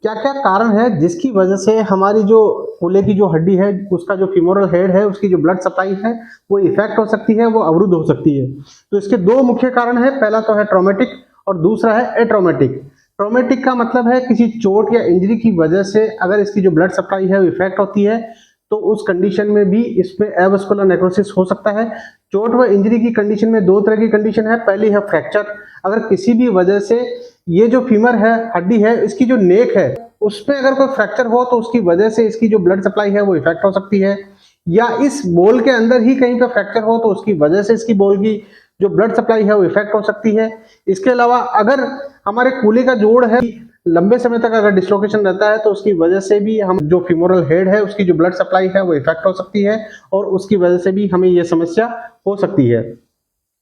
क्या क्या कारण है जिसकी वजह से हमारी जो कूल्हे की जो हड्डी है, उसका जो फीमोरल हेड है, उसकी जो ब्लड सप्लाई है वो इफेक्ट हो सकती है, वो अवरुद्ध हो सकती है। तो इसके दो मुख्य कारण है, पहला तो है ट्रॉमेटिक और दूसरा है एट्रोमेटिक। ट्रॉमेटिक का मतलब है किसी चोट या इंजरी की वजह से अगर इसकी जो ब्लड सप्लाई है वो इफेक्ट होती है, तो उस कंडीशन में भी इसमें एवास्कुलर नेक्रोसिस हो सकता है। चोट व इंजरी की कंडीशन में दो तरह की कंडीशन है। पहली है फ्रैक्चर, अगर किसी भी वजह से ये जो फीमर है, हड्डी है, इसकी जो नेक है उसमें अगर कोई फ्रैक्चर हो तो उसकी वजह से इसकी जो ब्लड सप्लाई है वो इफेक्ट हो सकती है। या इस बोल के अंदर ही कहीं पर फ्रैक्चर हो तो उसकी वजह से इसकी बोल की जो ब्लड सप्लाई है वो इफेक्ट हो सकती है। इसके अलावा अगर हमारे कूल्हे का जोड़ है लंबे समय तक अगर डिस्लोकेशन रहता है तो उसकी वजह से भी हम जो फीमोरल हेड है उसकी जो ब्लड सप्लाई है वो इफेक्ट हो सकती है और उसकी वजह से भी हमें ये समस्या हो सकती है।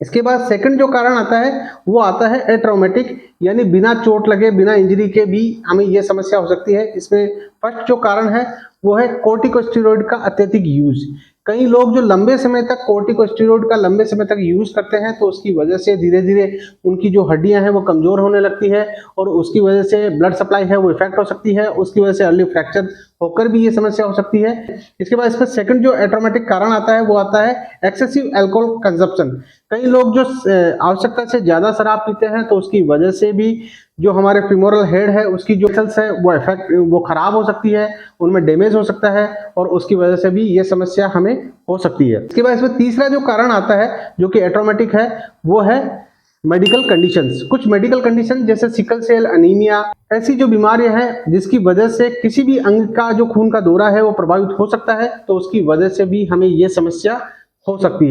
इसके बाद सेकंड जो कारण आता है वो आता है एट्रोमेटिक, यानी बिना चोट लगे बिना इंजरी के भी हमें ये समस्या हो सकती है। इसमें फर्स्ट जो कारण है वो है कोर्टिकोस्टेरॉइड का अत्यधिक यूज। कई लोग जो लंबे समय तक कोर्टिकोस्टेरॉइड का लंबे समय तक यूज करते हैं तो उसकी वजह से धीरे धीरे उनकी जो हड्डियां हैं वो कमजोर होने लगती है और उसकी वजह से ब्लड सप्लाई है वो इफेक्ट हो सकती है, उसकी वजह से अर्ली फ्रैक्चर होकर भी ये समस्या हो सकती है। इसके बाद इसमें सेकंड जो एट्रोमेटिक कारण आता है वो आता है एक्सेसिव अल्कोहल कंजप्शन। कई लोग जो आवश्यकता से ज्यादा शराब पीते हैं तो उसकी वजह से भी जो हमारे फीमोरल हेड है उसकी जो मसल्स है वो खराब हो सकती है, उनमें डैमेज हो सकता है और उसकी वजह से भी ये समस्या हमें हो सकती है। इसके बाद इसमें तीसरा जो कारण आता है जो कि एट्रोमेटिक है वो है मेडिकल कंडीशंस। कुछ मेडिकल कंडीशन जैसे सिकल सेल अनीमिया, ऐसी जो बीमारियां हैं जिसकी वजह से किसी भी अंग का जो खून का दौरा है वो प्रभावित हो सकता है, तो उसकी वजह से भी हमें ये समस्या हो सकती है।